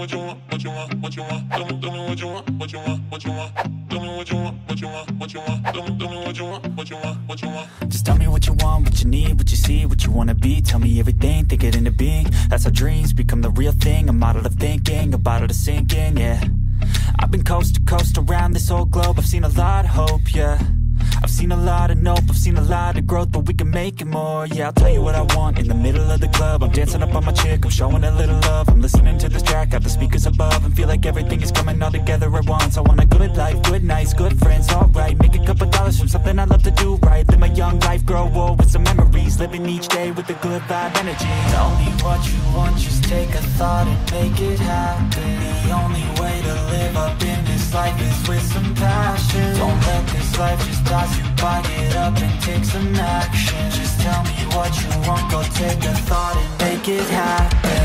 what you want, what you want, what you want. Tell me what you want, what you want, what you want. Tell me what you want, what you want, what you want. Tell me what you want, what you want, what you want. Just tell me what you want, what you need, what you see, what you wanna be. Tell me everything, think it into being. That's how dreams become the real thing. A model of thinking, a bottle to sink in, yeah. I've been coast to coast around this whole globe. I've seen a lot of hope, yeah. I've seen a lot of nope, I've seen a lot of growth, but we can make it more, yeah. I'll tell you what I want in the middle of the club. I'm dancing up on my chick, I'm showing a little love. I'm listening to this track, got the speakers above, and feel like everything is coming all together at once. I want a good life, good nights, good friends, alright. Make a couple dollars from something I love to do right. Live my young life, grow old with some memories. Living each day with a good vibe energy. Tell me what you want, just take a thought and make it happen. The only way to live up in this life is with some passion. Don't let this life just toss you by, get up and take some action. Just tell me what you want, go take a thought and make it happen.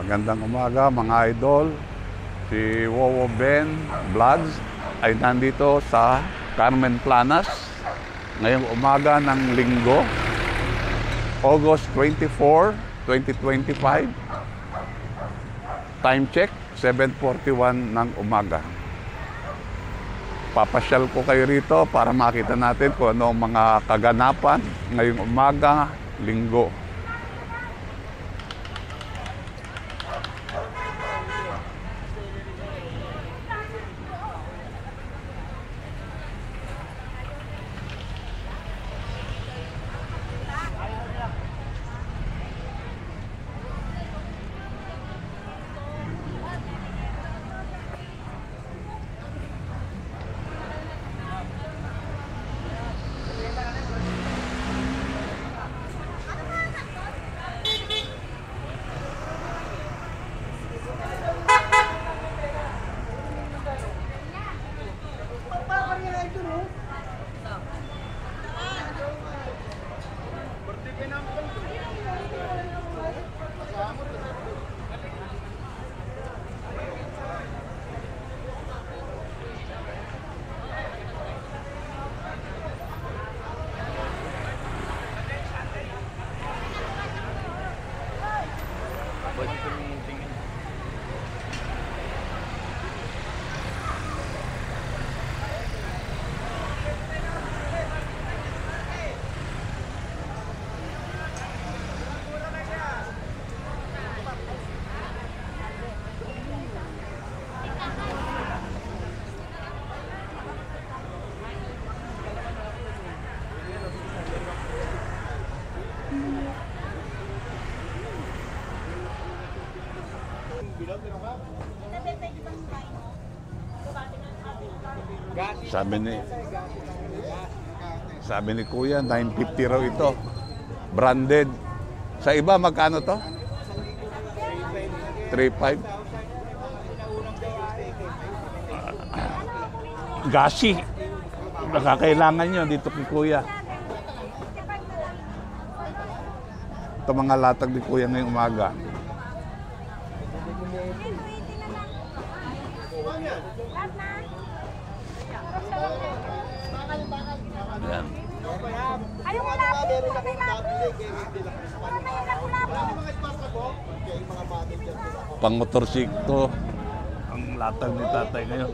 Magandang umaga mga idol. Si Wowo Ben Vlogs ay nandito sa Carmen Planas ngayong umaga ng Linggo, August 24, 2025. Time check, 7:41 ng umaga. Papasyal ko kayo rito para makita natin kung ano ang mga kaganapan ngayong umaga, Linggo. Sabi ni Kuya, 950 raw ito. Branded. Sa iba, magkano to? 3.5. Gasi. Nakakailangan nyo dito kay Kuya. Ito mga latag ni Kuya ngayong umaga. Ayan. Pang motorsiklo ang latag ni tatay ngayon.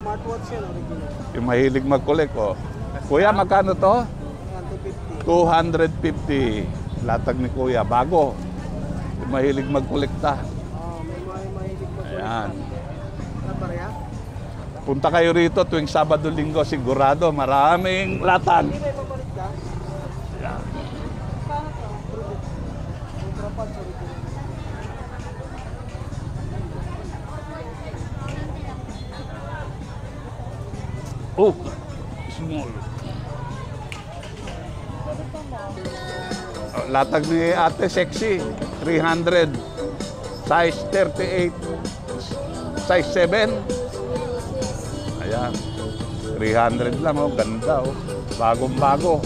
Smartwatch yan, original. Yung mahilig mag-collect, oh. Kuya, magkano to? 250. 250. Latag ni Kuya, bago. Yung mahilig mag-kolekta. May mahilig mo. Ayan. Ano ba rin? Punta kayo rito tuwing Sabado, Linggo, sigurado maraming latag. Hindi may papalit ka? Ayan. Paano to? Ultrapatch, original. Oh, small. Oh, latag ni Ate Sexy, 300. Size 38. Size 7. Ayan. 300 lang, oh. Ganda, oh. Bagong-bago.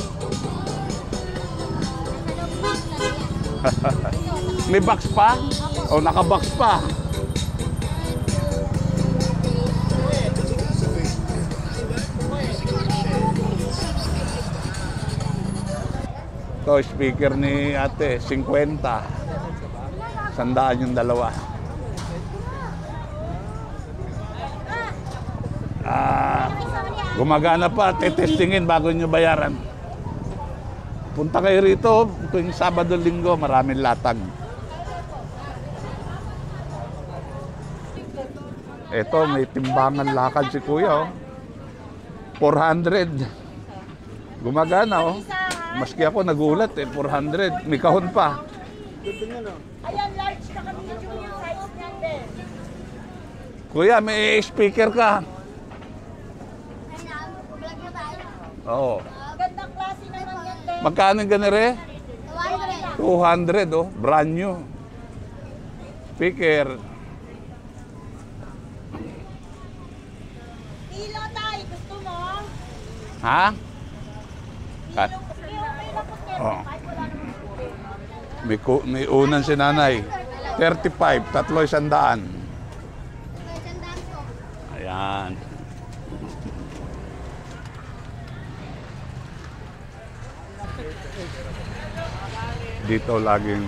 May box pa? O, naka-box pa. Ito, speaker ni Ate, 50. 100 yung dalawa. Gumagana pa, tetestingin bago nyo bayaran. Punta kayo rito tuwing Sabado, Linggo, maraming latag. Ito, may timbangan lakad si Kuya, oh. 400. Gumagana, oh. Maski ako nagulat, 400. May kahon pa. Ayan, large na kami yung size niyan din. Kuya, may speaker ka. Oo. Gandang klase naman yan din. Magkano yung ganere? 200, oh. Brand new. Speaker. Kilo tayo, gusto mo? Ha? Kat. Oh. May unan si nanay. 35, tatlo 100. Ayan. Dito laging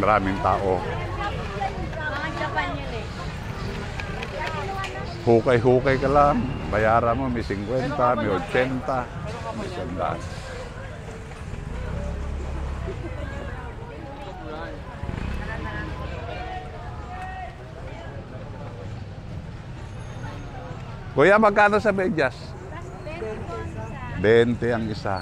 maraming tao. Mga Japan yun eh. Hukay-hukay ka lang. Bayaran mo, may 50, may 80, may 100. Kuya, magkano sa medyas? 20 ang isa.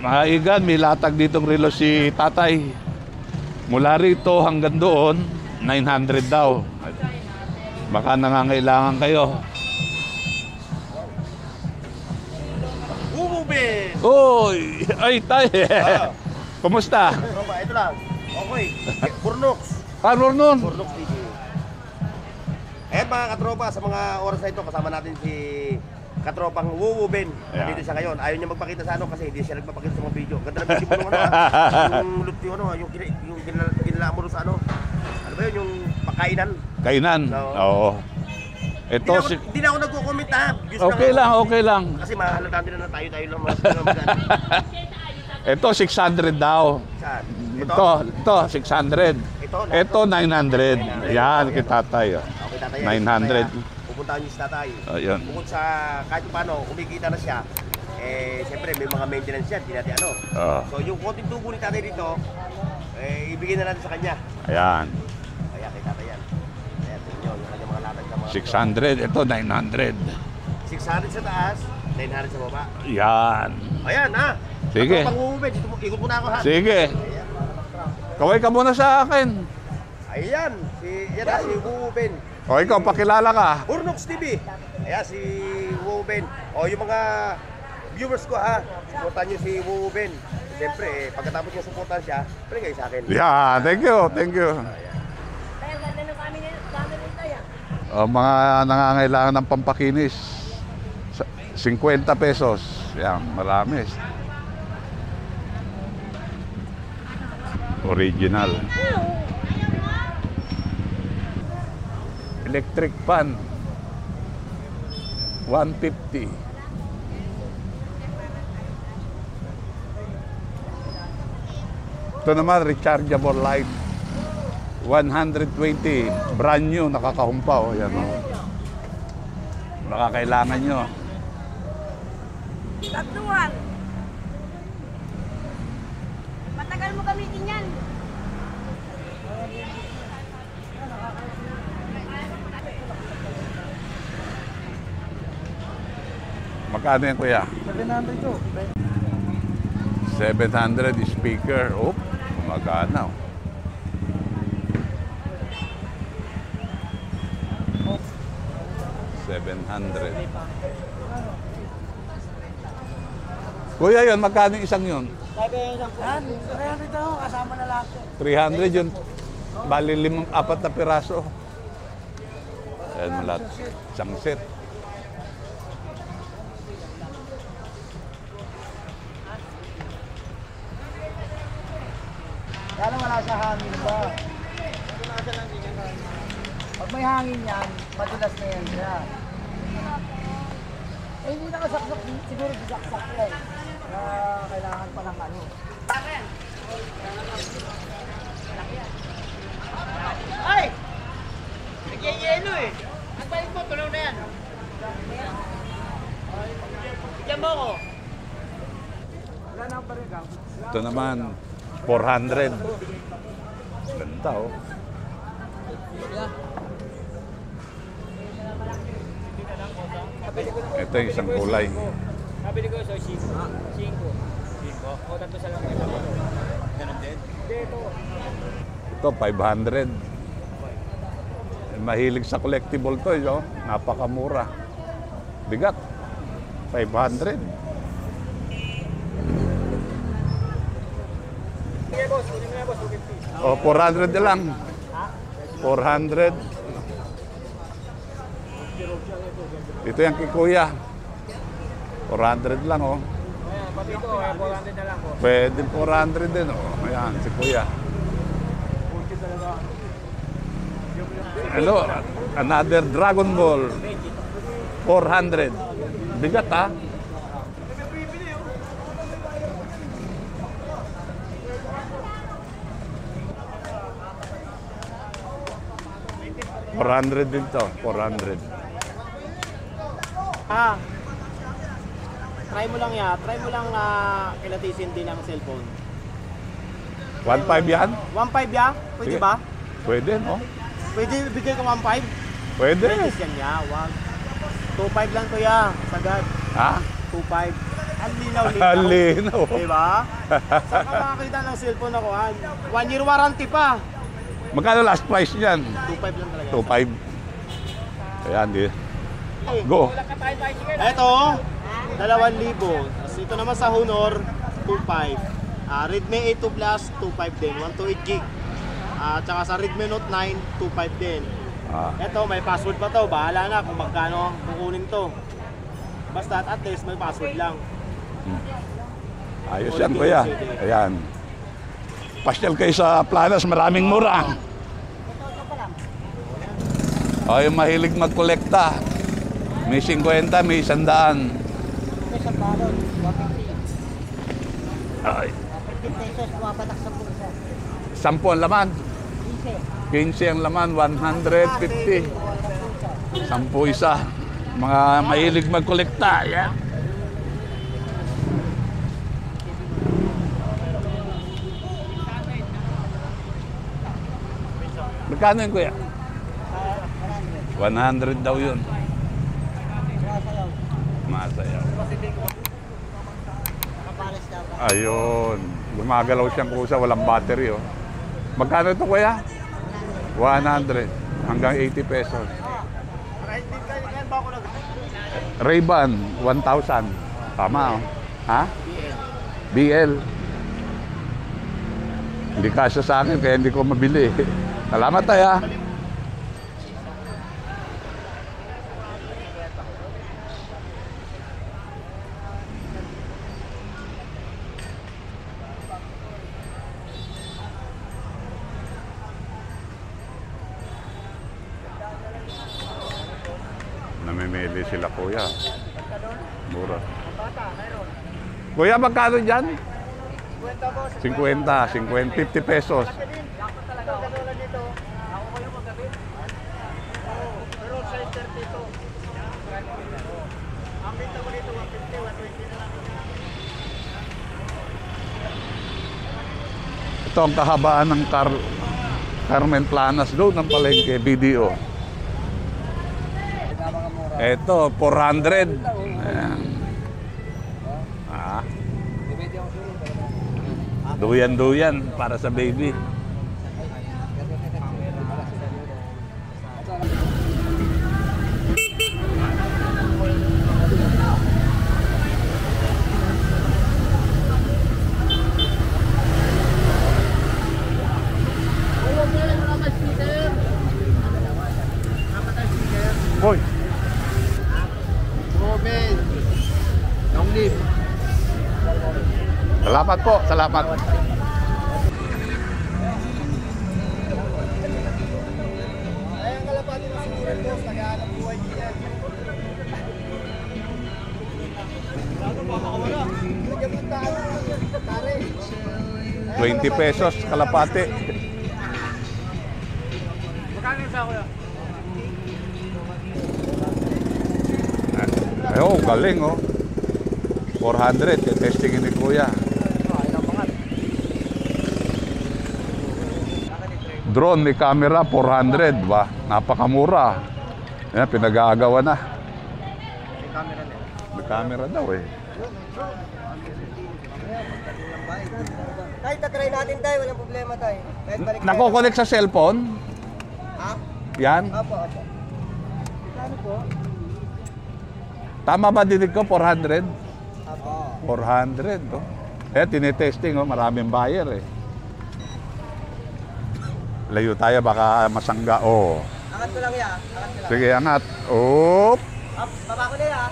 Mga igan, may latag ditong relo si tatay. Mula rito hanggang doon, 900 daw. Baka nangangailangan kayo. Bumubin! Uy! Ay, tay! Kumusta? Tropa, ito lang. Okay. Burnox. Paror nun. Burnox TV. Ayan mga katropa, sa mga oras na ito, kasama natin si katropang Wuwubin. Yeah. Dito siya ngayon. Ayaw niya magpakita sa ano kasi hindi siya nagpapakita sa mga video. Ganda na video mo nung ano yung luto ano, yung ginala mo sa ano. Ano ba yun, yung pakainan. Kainan. Oo. Ito si... Hindi na ako nagko-comment ha. Views Okay lang, okay lang. Kasi mahalatan din na tayo lang mga Ito 600 daw. Saan? Ito 600. Ito 900. Yan, kita tayo. Okay, tatay. 900. Pupuntahan niyo si tatay. Ayun. Bukod sa kahit paano, kumikita na siya, siyempre may mga maintenance yan, hindi natin ano. Oo. So yung konting tubo ni tatay dito, ibigay na natin sa kanya. Ayan. Kaya kay tatay yan. Kaya tingin nyo, yung kanyang mga latag sa mga... 600. Ito 900. 600 sa taas, 900 sa baba. Yan. Ayan ha! Sige. Ako pang-uubid, ikot mo na ako ha. Sige. Kaway ka muna sa akin. Ayan, yan ha, si Wuwubin. O ikaw, pakilala ka. Burnox TV. Ayan, si Wuwubin. O yung mga viewers ko ha, supportan nyo si Wuwubin. Siyempre, pagkatapos nyo supportan siya, pwede kayo sa akin. Yeah, thank you, thank you. Kaya ganda ng kami nito yan. O, mga nangangailangan ng pampakinis. 50 pesos. Yan, marami. Original. Electric fan. 150. Ito naman, rechargeable light. 120. Brand new, nakakahumpaw. Yan o. Baka kailangan nyo. Tatuan. Matagal mo gamitin yan. Magkano yan, kuya? 700 to. 700 speaker. Oh, magana. 700. Kuya, yun, magkano yung isang yun? Yan, 300 daw, kasama na lahat. 300 yun. Bali, 4 na piraso. Ayan mo lahat. Isang set. Kaya wala sa hangin ba? Pag may hangin yan, madulas na yan siya. Eh, hindi nakasaksak, siguro bisaksak yan. Kailangan pa ng ano. Ay! Nagyayelo eh. Ang balik mo, tulong na yan. Bigyan mo ko. Wala na ang parigang. Ito naman, 400. Ganda, oh. Ito yung isang kulay. Nabili ko sa 5. 5. O, tatlo sa lang. Ganun din? Ito, 500. Mahilig sa collectible to, oh. Napakamura. Bigat. 500. Sige boss, kunin mo na boss, 250. Oh, 400 na lang. 400. Ito yung kay kuya. 400 lang, oh. Ayan, pati ito, 400 na lang po. Pwede 400 din, oh. Ayan, si kuya. Hello, another Dragon Ball. 400. Bigat, ha? $400 din to, 400. Try mo lang yan. Try mo lang kilatisin din ang cellphone. 1.5 yan? 1.5 ya? Pwede Sige. ba? Pwede, no? Pwede bigay ko 1.5? Pwede. Pwede yan ya. 2.5 lang to ya. Sagad. Ha? 2.5. Ang linaw-linaw. Halinaw. Diba? Saan ka makakita ng cellphone ako? 1 year warranty pa. Magkano last price niyan? 2.5 lang talaga. 2.5. Ayan, di. Go. Eto, 2,000. Tapos ito naman sa Honor, 2.5. Redmi A2 Plus, 2.5 din. 128 gig. Tsaka sa Redmi Note 9, 2.5 din. Eto, may password pa to. Bahala na kung magkano kukunin to. Basta at least may password lang. Ayos yan, kuya. Ayan. Pasyal kayo sa Planas, maraming mura. O, yung mahilig magkolekta. May 50, may 100. May isang balon, 150. Ay, 15 pesos, pumapatak sa bulsa. 10 ang laman. 15. 15 ang laman, 150. 10 isa. Mga mahilig magkolekta. Ayan. Magkano yun, kuya? 100 daw yun. Masayaw. Ayun. Gumagalaw siyang kusa, walang battery, oh. Magkano ito, kuya? 100. Hanggang 80 pesos. Ray-Ban, 1,000. Tama, oh. Ha? BL. Hindi kasya sa akin, kaya hindi ko mabili. Salamat tayo, ha? Namimili sila, kuya. Mura. Kuya, magkano dyan? 50, 50 pesos. Ito ang kahabaan ng Carmen Planas doon ng palengke, BDO. Ito, 400. Ayan. Ah. Duyan para sa baby. Boy. Robin. Long live. Salamat po, salamat. Ayang kalapati na siguro boss, nag-aanap buhay niya. Ano pa makawala? Nagyan mo tare. 20 pesos kalapate. Magkano sa kuya? Ay, oh, galing oh. 400, testingin ni Kuya. Drone, may camera, 400 ba? Napakamura. Yan, pinag-aagawa na. May camera na. May camera daw eh. Tay, tatry natin tayo. Walang problema tayo. Kahit balik tayo. Nako-connect sa cellphone? Ha? Yan? Apo. Ano po? Tama ba dinig ko? 400? Apo. 400, oh. Eh, tinitesting, oh. Maraming buyer eh. Layo tayo, baka masangga, oh. Angat ko lang ya. Angat ko lang. Sige, angat. Oop! Up, baba ko na ya.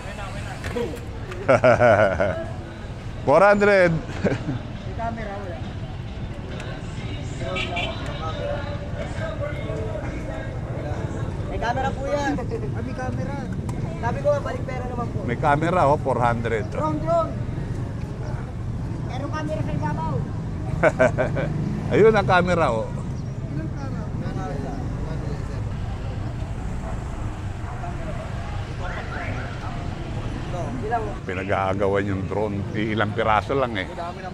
400. May camera, wala. May camera po yan. May camera. Sabi ko nga, balik pera naman po. May camera, oh. 400. Drone. Meron camera sa ibabaw. Ayun ang camera, oh. Ilang? Pinag-aagawan yung drone. Ilang piraso lang eh. Dadali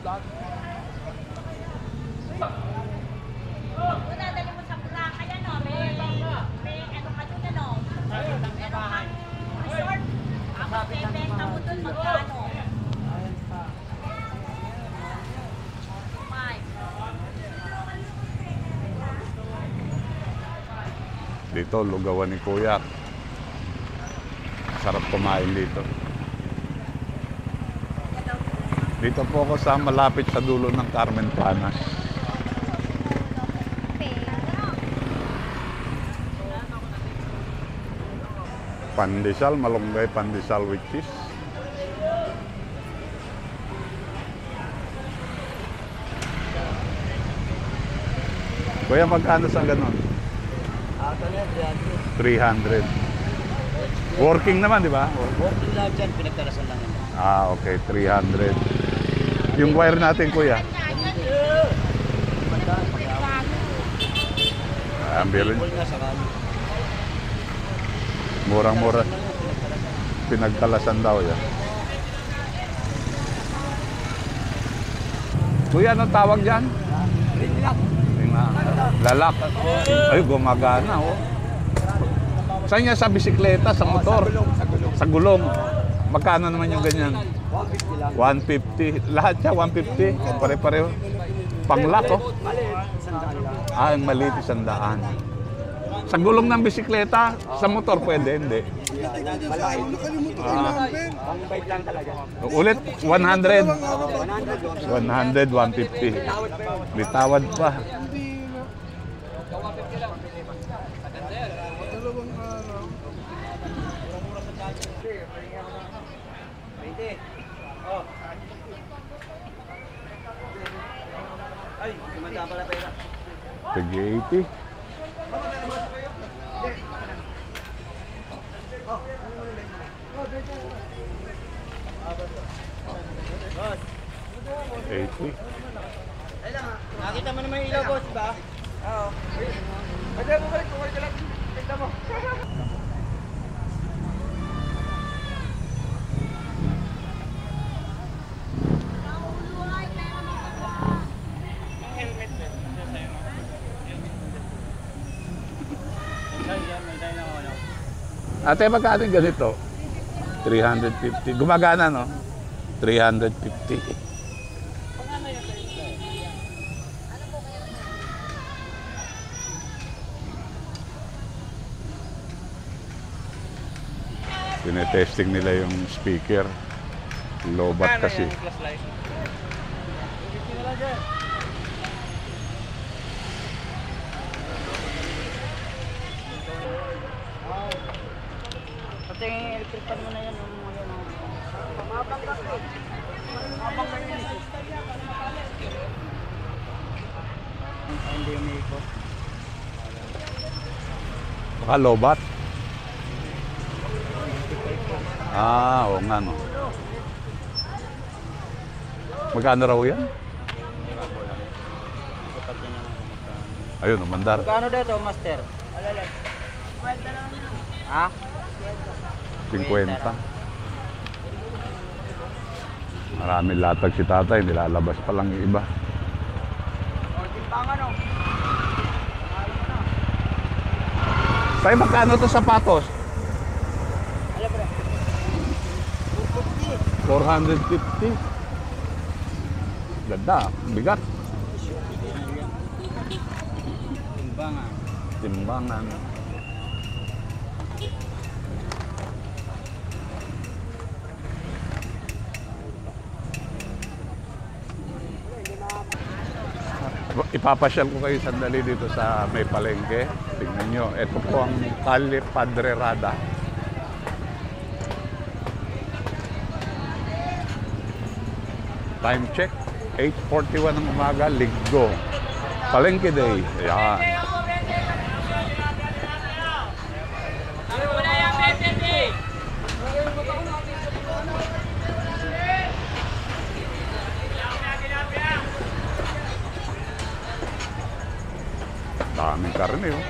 mo sa Boracay, ano? May ano ka dun, ano? Meron kang resort. Ako, bebenta mo dun, magkano? 5. Dito, lugawan ni Kuya. Sarap kumain dito. Dito po ako sa malapit sa dulo ng Carmen Planas. Pandesal, malunggay pandesal with cheese. Kuya, magkano sa ganon? Ito na, 300. Working naman, di ba? Working lang dyan, pinagtarasan lang yun. Ah, okay. 300. Yung wire natin, Kuya. Ang bilhin. Murang-mura. Pinagkalasan daw yan. Kuya, anong tawag dyan? Lalak. Ay, gumagana, oh. Saan niya sa bisikleta, sa motor? Sa gulong. Magkano naman yung ganyan? 150. Lahat siya, 150. Pare-pareho. Panglock, oh. Ah, yung maliit, 100. Sa gulong ng bisikleta, sa motor pwede, hindi. Ulit, 100. 100, 150. Bitawad pa. Tagi 80. 80. Nakita mo naman yung ilaw, boss, ba? Oo. Pwede mo balik, bumalik ka lang. Tignan mo. Ate, magkano yung ganito? 350. Gumagana, no? 350. Tinetesting nila yung speaker. Lobat kasi. Pati yung electric fan mo na yan. Mabang lang eh. Mabang lang yun eh. Hindi umiikot. Baka lobat. Ah, oo nga, no. Magkano raw yan? Ayun, umandar. Magkano dito, master? Alalay. Ha? 50. Maraming latag si tatay, nilalabas pa lang yung iba. Timbangan o. Tay, magkano to sapatos? Alam mo na. 450. Ganda, bigat. Timbangan. Timbangan. Ipapasyal ko kayo sandali dito sa may palengke. Tingnan nyo. Ito po ang Calle Padre Rada. Time check. 8:41 ng umaga. Linggo. Palengke Day. Ayan. Daming karne, oh.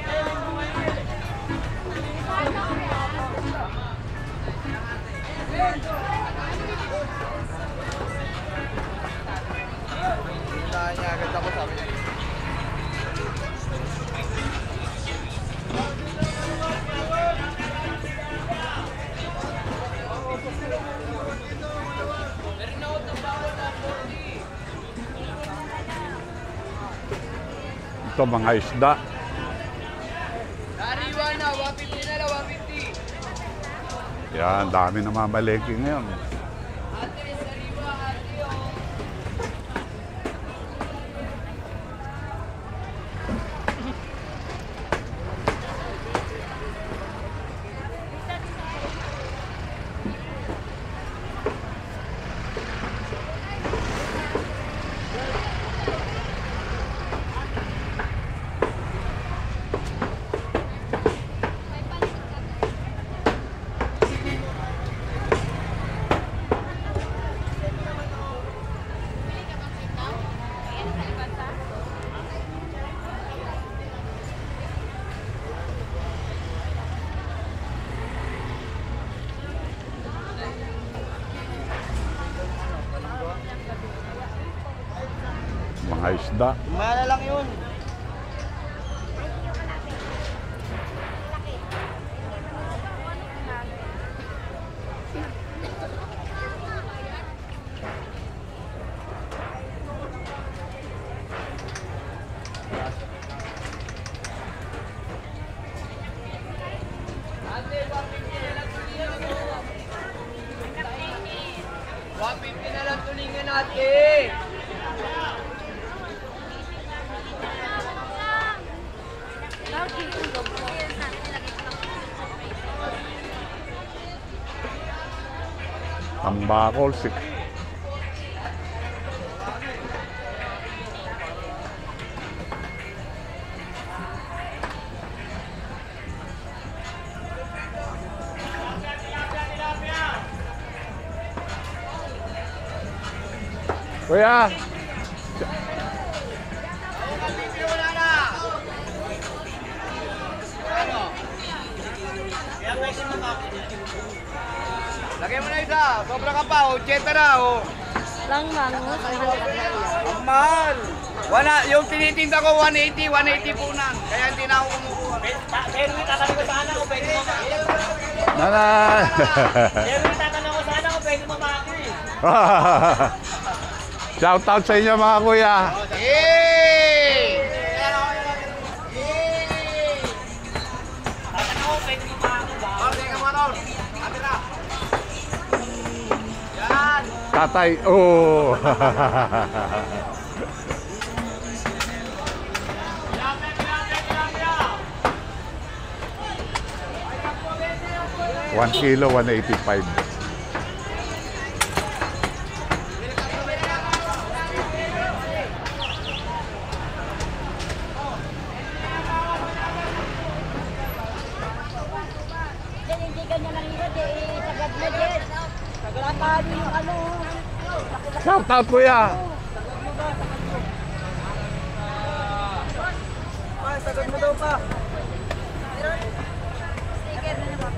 Agad ako sabi niya. Ito mga isda. Nariwa na, 150 na lang, 150. Yan, dami na mamalengke ngayon. Mga isda. Umaya na lang yun. Ate, 150 na lang tulingan natin. Tambakol, Kuya. Lagay mo na isa. Sobra ka pa. 80 na. Oh. Lang mangus. Ang mahal. Yung tinitinda ko 180, 180 po na. Kaya hindi na ako kumukuha. Pero itatanong ko sana kung pwede mo makakit. Nanay. Pero itatanong ko sana kung pwede mo makakit. Shout out sa inyo mga kuya. Yay! Tatanong ko pwede mo makakit ba? Teka mo ron. Kamera. Yan. Tatay. Oh. $1 kilo, 185. Hindi ganyan lang yun. Sagad na din. Sagad yung ano. Shout out kuya. Sagad mo daw pa. Sticker na naman.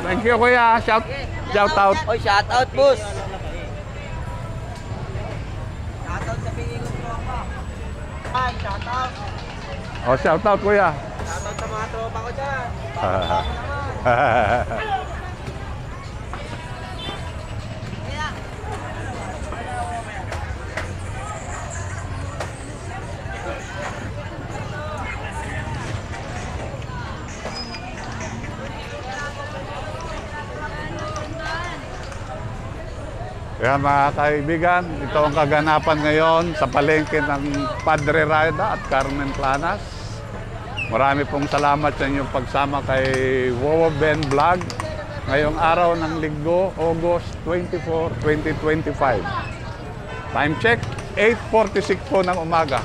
Thank you kuya. Shout out. Oy, shout out, boss. Shout out sa pingingot mo ako. Ay, shout out. Oh, shout out kuya. Shout out sa mga tropa ko dyan. Kaya mga kaibigan, ito ang kaganapan ngayon sa palengke ng Padre Rayda at Carmen Planas. Marami pong salamat sa inyong pagsama kay Wowo Ben Vlog ngayong araw ng Linggo, August 24, 2025. Time check, 8:46 po ng umaga.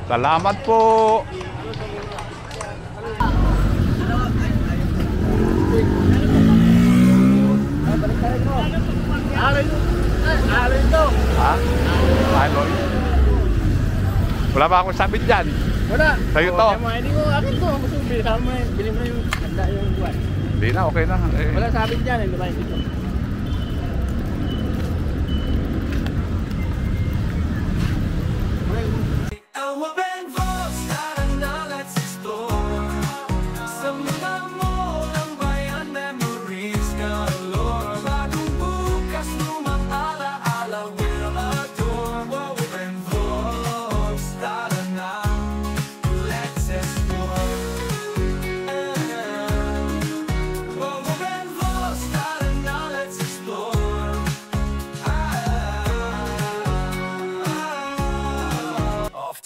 Salamat po! Alin to? Ha? Ano? Wala ba akong sabit dyan? Wala. Sa'yo to? Hindi ko akin to. Bili mo na yung handa yung buwan. Hindi na, okay na. Eh. Wala sabit dyan. Hindi ba ito?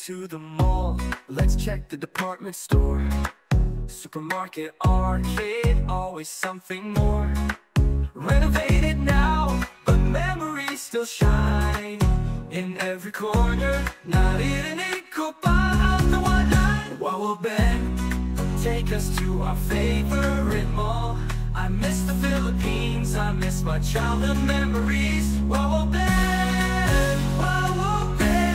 To the mall, let's check the department store. Supermarket, arcade, always something more. Renovated now, but memories still shine. In every corner, narinig ko pa ang tawanan. Wow, Ben, take us to our favorite mall. I miss the Philippines, I miss my childhood memories. Wow, Ben, wow, Ben.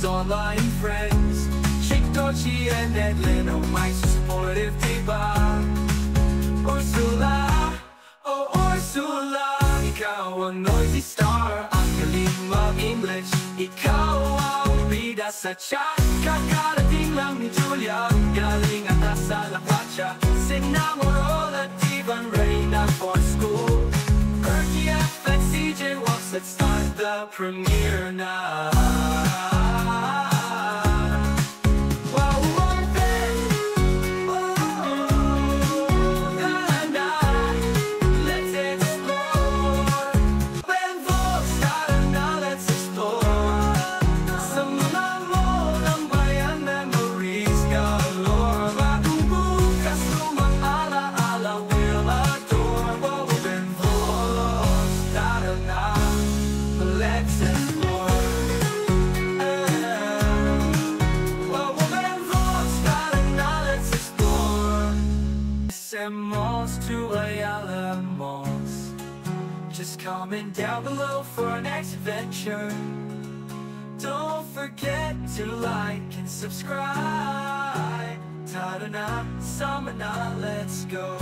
Online friends, Chick Dochi and Edlin, oh my supportive diba. Ursula, oh Ursula, ikaw ang noisy star, ang galing mag-English. Ikaw ang bida sa chat, kakarating lang ni Julia, galing at sa La Pacha. Sinamorol at Ivan Reyna for school. Erky F and CJ Walks, let's start the premiere now. just comment down below for our next adventure. Don't forget to like and subscribe. Tara na, sama na, let's go.